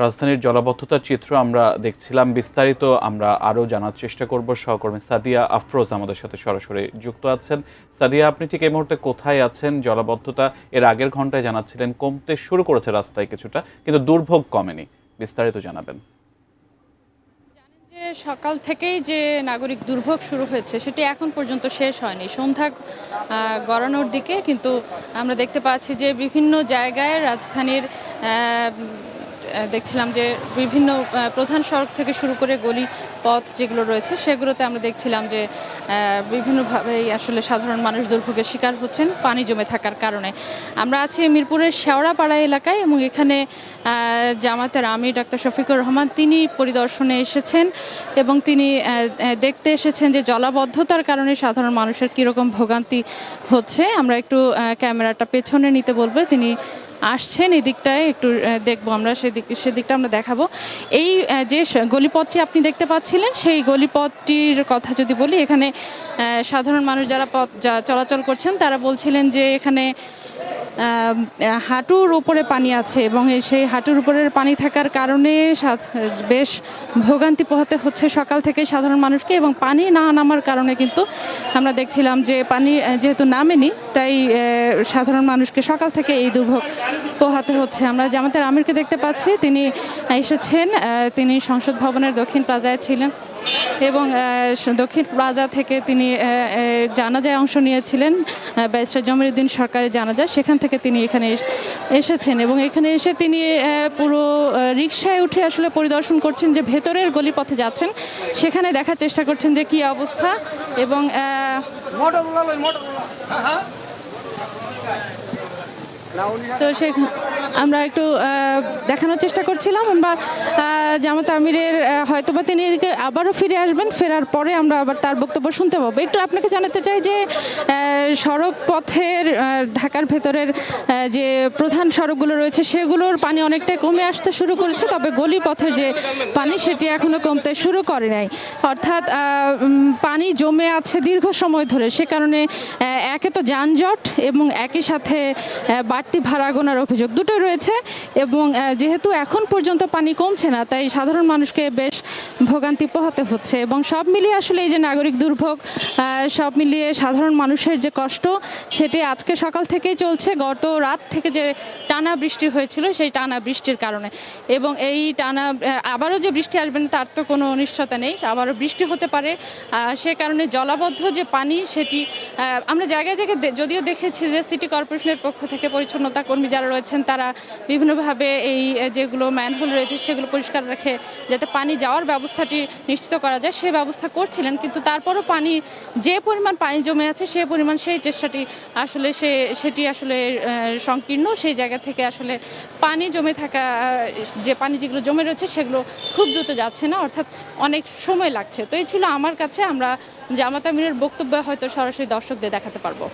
রাজধানীর জলাবদ্ধতার চিত্র আমরা দেখছিলাম, বিস্তারিত আমরা আরও জানার চেষ্টা করব। সহকর্মী সাদিয়া আফরোজ আমাদের সাথে সরাসরি যুক্ত আছেন। সাদিয়া, আপনি ঠিক এই মুহূর্তে কোথায় আছেন? জলাবদ্ধতা এর আগের ঘন্টায় জানাচ্ছিলেন কমতে শুরু করেছে রাস্তায় কিছুটা, কিন্তু দুর্ভোগ কমেনি। বিস্তারিত জানাবেন। সকাল থেকেই যে নাগরিক দুর্ভোগ শুরু হয়েছে সেটি এখন পর্যন্ত শেষ হয়নি। সন্ধ্যা গড়ানোর দিকে কিন্তু আমরা দেখতে পাচ্ছি যে বিভিন্ন জায়গায় রাজধানীর দেখছিলাম যে বিভিন্ন প্রধান সড়ক থেকে শুরু করে গলি পথ যেগুলো রয়েছে সেগুলোতে আমরা দেখছিলাম যে বিভিন্নভাবেই আসলে সাধারণ মানুষ দুর্ভোগের শিকার হচ্ছেন পানি জমে থাকার কারণে। আমরা আছি মিরপুরের শেওড়াপাড়া এলাকায় এবং এখানে জামায়াতের আমির ডাক্তার শফিকুর রহমান তিনি পরিদর্শনে এসেছেন এবং তিনি দেখতে এসেছেন যে জলাবদ্ধতার কারণে সাধারণ মানুষের কীরকম ভোগান্তি হচ্ছে। আমরা একটু ক্যামেরাটা পেছনে নিতে বলবো, তিনি আসছেন এই দিকটায় একটু দেখবো আমরা, সেদিকটা আমরা দেখাবো। এই যে গলিপথটি আপনি দেখতে পাচ্ছিলেন সেই গলিপথটির কথা যদি বলি, এখানে সাধারণ মানুষ যারা পথ চলাচল করছেন তারা বলছিলেন যে এখানে হাঁটুর উপরে পানি আছে এবং সেই হাঁটুর উপরের পানি থাকার কারণে বেশ ভোগান্তি পোহাতে হচ্ছে সকাল থেকে সাধারণ মানুষকে। এবং পানি না নামার কারণে কিন্তু আমরা দেখছিলাম যে পানি যেহেতু নামেনি তাই সাধারণ মানুষকে সকাল থেকে এই দুর্ভোগ পোহাতে হচ্ছে। আমরা জামায়াতের আমিরকে দেখতে পাচ্ছি, তিনি এসেছেন, তিনি সংসদ ভবনের দক্ষিণ প্লাজায় ছিলেন এবং দক্ষিণ প্লাজা থেকে তিনি জানাজায় অংশ নিয়েছিলেন, ব্যারিস্টার জমিরুদ্দিন সরকারের জানাজা, সেখান থেকে তিনি এখানে এসেছেন এবং এখানে এসে তিনি পুরো রিকশায় উঠে আসলে পরিদর্শন করছেন যে ভেতরের গলিপথে যাচ্ছেন, সেখানে দেখার চেষ্টা করছেন যে কী অবস্থা। এবং তো আমরা একটু দেখানোর চেষ্টা করছিলাম। আমরা জামায়াত আমিরের হয়তোবা তিনি এদিকে আবারও ফিরে আসবেন, ফেরার পরে আমরা আবার তার বক্তব্য শুনতে পাবো। একটু আপনাকে জানাতে চাই যে সড়ক পথের ঢাকার ভেতরের যে প্রধান সড়কগুলো রয়েছে সেগুলোর পানি অনেকটাই কমে আসতে শুরু করেছে, তবে গলি পথের যে পানি সেটি এখনও কমতে শুরু করে নাই। অর্থাৎ পানি জমে আছে দীর্ঘ সময় ধরে, সে কারণে একে তো যানজট এবং একই সাথে বাড়তি ভাড়া গোনার অভিযোগ দুটো রয়েছে। এবং যেহেতু এখন পর্যন্ত পানি কমছে না তাই সাধারণ মানুষকে বেশ ভোগান্তি পোহাতে হচ্ছে। এবং সব মিলিয়ে আসলে এই যে নাগরিক দুর্ভোগ, সব মিলিয়ে সাধারণ মানুষের যে কষ্ট সেটি আজকে সকাল থেকেই চলছে। গত রাত থেকে যে টানা বৃষ্টি হয়েছিল সেই টানা বৃষ্টির কারণে, এবং এই টানা আবারও যে বৃষ্টি আসবে না তার তো কোনো নিশ্চয়তা নেই, আবারও বৃষ্টি হতে পারে। সে কারণে জলাবদ্ধ যে পানি সেটি আমরা জায়গায় জায়গায় যদিও দেখেছি যে সিটি কর্পোরেশনের পক্ষ থেকে পরিচ্ছন্নতা কর্মী যারা রয়েছেন তারা বিভিন্নভাবে এই যেগুলো ম্যানহোল রয়েছে সেগুলো পরিষ্কার রেখে যাতে পানি যাওয়ার ব্যবস্থাটি নিশ্চিত করা যায় সে ব্যবস্থা করছিলেন, কিন্তু তারপরও পানি যে পরিমাণ পানি জমে আছে সে পরিমাণ সেই চেষ্টাটি আসলে সেটি আসলে সংকীর্ণ। সেই জায়গা থেকে আসলে পানি জমে থাকা যে পানি যেগুলো জমে রয়েছে সেগুলো খুব দ্রুত যাচ্ছে না, অর্থাৎ অনেক সময় লাগছে। তো এই ছিল আমার কাছে, আমরা জামায়াত আমিরের বক্তব্য হয়তো সরাসরি দর্শকদের দেখাতে পারবো।